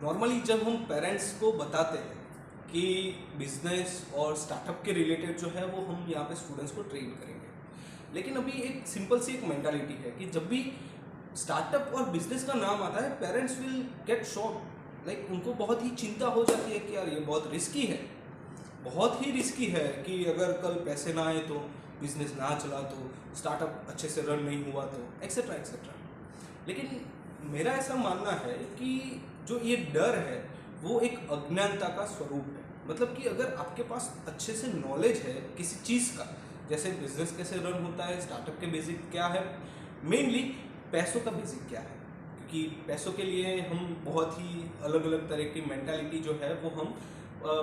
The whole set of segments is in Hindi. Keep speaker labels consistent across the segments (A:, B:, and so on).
A: नॉर्मली जब हम पेरेंट्स को बताते हैं कि बिजनेस और स्टार्टअप के रिलेटेड जो है वो हम यहाँ पे स्टूडेंट्स को ट्रेन करेंगे, लेकिन अभी एक सिंपल सी एक मेंटालिटी है कि जब भी स्टार्टअप और बिजनेस का नाम आता है parents will get shock. Like उनको बहुत ही चिंता हो जाती है कि यार ये बहुत रिस्की है, बहुत ही रिस्की है कि अगर कल पैसे ना आए तो, बिजनेस ना चला तो, स्टार्टअप अच्छे से रन नहीं हुआ तो, एक्सेट्रा एक्सेट्रा। लेकिन मेरा ऐसा मानना है कि जो ये डर है वो एक अज्ञानता का स्वरूप है। मतलब कि अगर आपके पास अच्छे से नॉलेज है किसी चीज़ का, जैसे बिजनेस कैसे रन होता है, स्टार्टअप के बेसिक क्या है, मेनली पैसों का बेसिक क्या है, क्योंकि पैसों के लिए हम बहुत ही अलग अलग तरह की मेंटालिटी जो है वो हम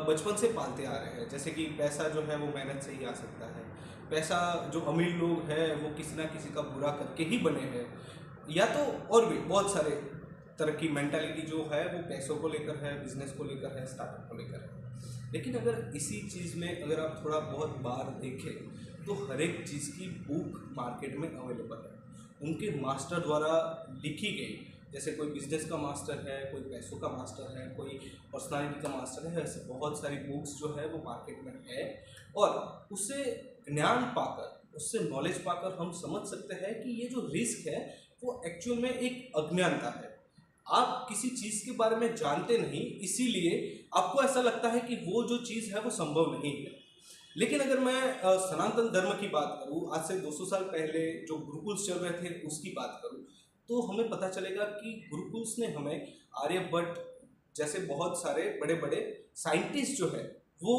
A: बचपन से पालते आ रहे हैं। जैसे कि पैसा जो है वो मेहनत से ही आ सकता है, पैसा जो अमीर लोग हैं वो किसी ना किसी का बुरा करके ही बने हैं, या तो और भी बहुत सारे तरह की मेंटालिटी जो है वो पैसों को लेकर है, बिजनेस को लेकर है, स्टार्टअप को लेकर है। लेकिन अगर इसी चीज़ में अगर आप थोड़ा बहुत बाहर देखें तो हर एक चीज़ की बुक मार्केट में अवेलेबल है, उनके मास्टर द्वारा लिखी गई। जैसे कोई बिजनेस का मास्टर है, कोई पैसों का मास्टर है, कोई पर्सनालिटी का मास्टर है, ऐसे बहुत सारी बुक्स जो है वो मार्केट में है। और उससे ज्ञान पाकर, उससे नॉलेज पाकर हम समझ सकते हैं कि ये जो रिस्क है वो एक्चुअल में एक अज्ञानता है। आप किसी चीज़ के बारे में जानते नहीं, इसीलिए आपको ऐसा लगता है कि वो जो चीज़ है वो संभव नहीं है। लेकिन अगर मैं सनातन धर्म की बात करूं, आज से 200 साल पहले जो गुरुकुल्स चल रहे थे उसकी बात करूं, तो हमें पता चलेगा कि गुरुकुल्स ने हमें आर्यभट्ट जैसे बहुत सारे बड़े बड़े साइंटिस्ट जो है वो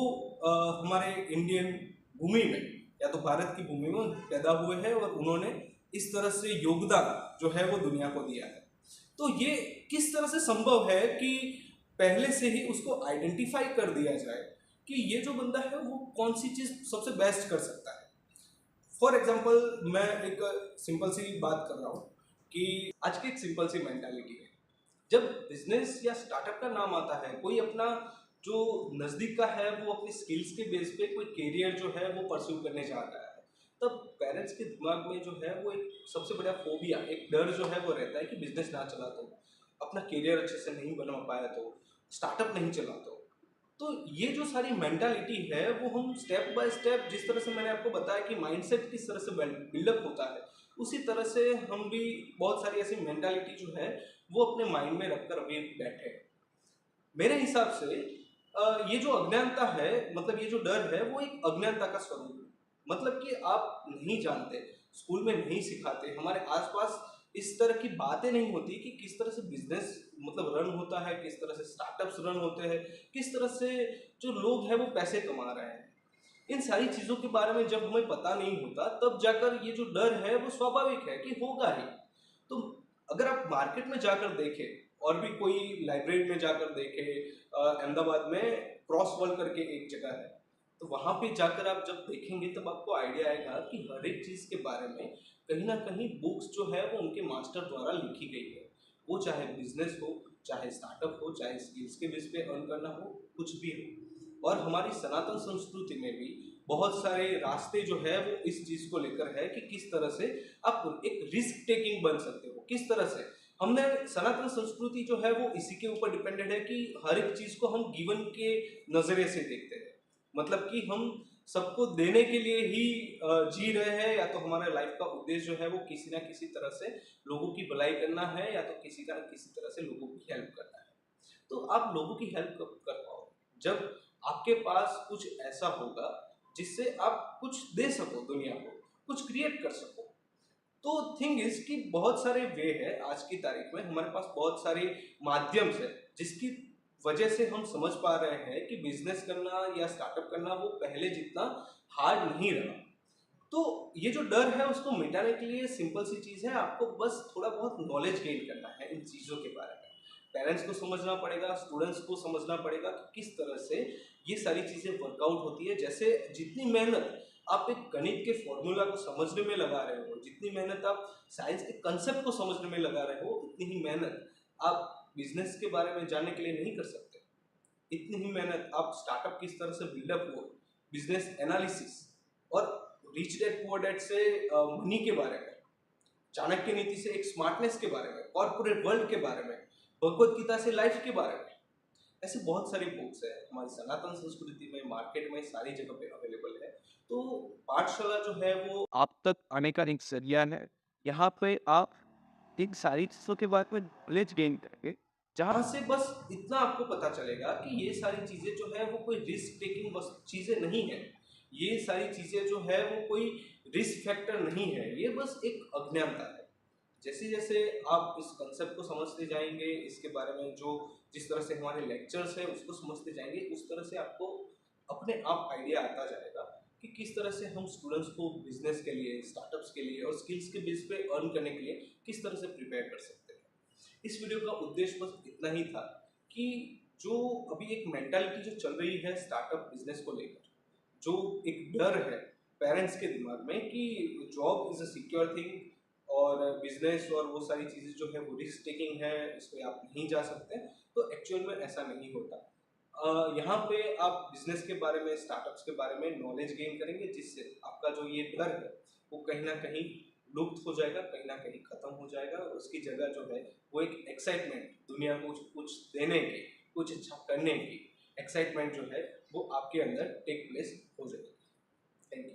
A: हमारे इंडियन भूमि में या तो भारत की भूमि में पैदा हुए हैं, और उन्होंने इस तरह से योगदान जो है वो दुनिया को दिया है। तो ये किस तरह से संभव है कि पहले से ही उसको आइडेंटिफाई कर दिया जाए कि ये जो बंदा है वो कौन सी चीज़ सबसे बेस्ट कर सकता है। फॉर एग्जाम्पल मैं एक सिंपल सी बात कर रहा हूँ कि आज की एक सिंपल सी मेंटालिटी है, जब बिजनेस या स्टार्टअप का नाम आता है, कोई अपना जो नज़दीक का है वो अपनी स्किल्स के बेस पे कोई करियर जो है वो परस्यू करने जा रहा है, तब पेरेंट्स के दिमाग में जो है वो एक सबसे बड़ा फोबिया, एक डर जो है वो रहता है कि बिजनेस ना चला तो, अपना करियर अच्छे से नहीं बना पाया तो, स्टार्टअप नहीं चला तो ये जो सारी मेंटालिटी है वो हम स्टेप बाय स्टेप, जिस तरह से मैंने आपको बताया कि माइंडसेट किस तरह से बिल्डअप होता है, उसी तरह से हम भी बहुत सारी ऐसी मेंटालिटी जो है वो अपने माइंड में रखकर अभी बैठे हैं। मेरे हिसाब से ये जो अज्ञानता है, मतलब ये जो डर है वो एक अज्ञानता का स्वरूप है। मतलब कि आप नहीं जानते, स्कूल में नहीं सिखाते, हमारे आसपास इस तरह की बातें नहीं होती कि किस तरह से बिजनेस मतलब रन होता है, किस तरह से स्टार्टअप्स रन होते हैं, किस तरह से जो लोग हैं वो पैसे कमा रहे हैं। इन सारी चीज़ों के बारे में जब हमें पता नहीं होता तब जाकर ये जो डर है वो स्वाभाविक है कि होगा ही। तो अगर आप मार्केट में जाकर देखें, और भी कोई लाइब्रेरी में जाकर देखें, अहमदाबाद में क्रॉस वॉल करके एक जगह है, तो वहाँ पे जाकर आप जब देखेंगे तब आपको आइडिया आएगा कि हर एक चीज़ के बारे में कहीं ना कहीं बुक्स जो है वो उनके मास्टर द्वारा लिखी गई है। वो चाहे बिजनेस हो, चाहे स्टार्टअप हो, चाहे स्किल्स के बेस पे अर्न करना हो, कुछ भी हो। और हमारी सनातन संस्कृति में भी बहुत सारे रास्ते जो है वो इस चीज़ को लेकर है कि किस तरह से आप एक रिस्क टेकिंग बन सकते हो, किस तरह से। हमने सनातन संस्कृति जो है वो इसी के ऊपर डिपेंडेड है कि हर एक चीज़ को हम गिवन के नज़रिए से देखते हैं। मतलब कि हम सबको देने के लिए ही जी रहे हैं, या तो हमारे लाइफ का उद्देश्य जो है वो किसी ना किसी तरह से लोगों की भलाई करना है, या तो किसी का किसी तरह से लोगों की हेल्प करना है। तो आप लोगों की हेल्प कब कर पाओगे? जब आपके पास कुछ ऐसा होगा जिससे आप कुछ दे सको दुनिया को, कुछ क्रिएट कर सको। तो थिंग इज कि बहुत सारे वे है, आज की तारीख में हमारे पास बहुत सारे माध्यम है जिसकी वजह से हम समझ पा रहे हैं कि बिजनेस करना या स्टार्टअप करना वो पहले जितना हार्ड नहीं रहा। तो ये जो डर है उसको मिटाने के लिए सिंपल सी चीज़ है, आपको बस थोड़ा बहुत नॉलेज गेन करना है इन चीज़ों के बारे में। पेरेंट्स को समझना पड़ेगा, स्टूडेंट्स को समझना पड़ेगा कि किस तरह से ये सारी चीज़ें वर्कआउट होती है। जैसे जितनी मेहनत आप एक गणित के फॉर्मूला को समझने में लगा रहे हो, जितनी मेहनत आप साइंस के कंसेप्ट को समझने में लगा रहे हो, उतनी ही मेहनत आप बिजनेस के बारे में जानने के लिए नहीं कर सकते। इतनी ही मेहनत आप स्टार्टअप किस तरह से बिल्डअप हो, बिजनेस एनालिसिस, और रिच डैड पुअर डैड से मनी के बारे में, चाणक्य नीति से एक स्मार्टनेस के बारे में, कॉर्पोरेट वर्ल्ड के बारे में, भगवत गीता से लाइफ के बारे में। ऐसे बहुत सारी बुक्स है हमारी सनातन संस्कृति में, मार्केट में, सारी जगह पे अवेलेबल है। तो पाठशाला जो है वो आप तक आने का एक जरिया है। यहाँ पे आप इन सारी चीज़ों के बारे में नॉलेज गेन करेंगे, जहाँ से बस इतना आपको पता चलेगा कि ये सारी चीज़ें जो है वो कोई रिस्क टेकिंग बस चीज़ें नहीं है। ये सारी चीज़ें जो है वो कोई रिस्क फैक्टर नहीं है, ये बस एक अज्ञानता है। जैसे जैसे आप इस कंसेप्ट को समझते जाएंगे, इसके बारे में जो जिस तरह से हमारे लेक्चर्स हैं उसको समझते जाएंगे, उस तरह से आपको अपने आप आइडिया आता जाएगा कि किस तरह से हम स्टूडेंट्स को बिजनेस के लिए, स्टार्टअप्स के लिए और स्किल्स के बेस पे अर्न करने के लिए किस तरह से प्रिपेयर कर सकते हैं। इस वीडियो का उद्देश्य बस इतना ही था कि जो अभी एक मेंटालिटी जो चल रही है स्टार्टअप बिजनेस को लेकर, जो एक डर है पेरेंट्स के दिमाग में कि job is a secure thing और बिजनेस और वो सारी चीज़ें जो है वो रिस्क टेकिंग है, इस पे आप नहीं जा सकते, तो एक्चुअल में ऐसा नहीं होता। यहाँ पे आप बिजनेस के बारे में, स्टार्टअप्स के बारे में नॉलेज गेन करेंगे, जिससे आपका जो ये डर है वो कहीं ना कहीं लुप्त हो जाएगा, कहीं ना कहीं खत्म हो जाएगा, और उसकी जगह जो है वो एक एक्साइटमेंट, दुनिया को कुछ देने की, कुछ अच्छा करने की एक्साइटमेंट जो है वो आपके अंदर टेक प्लेस हो जाएगी। Thank you.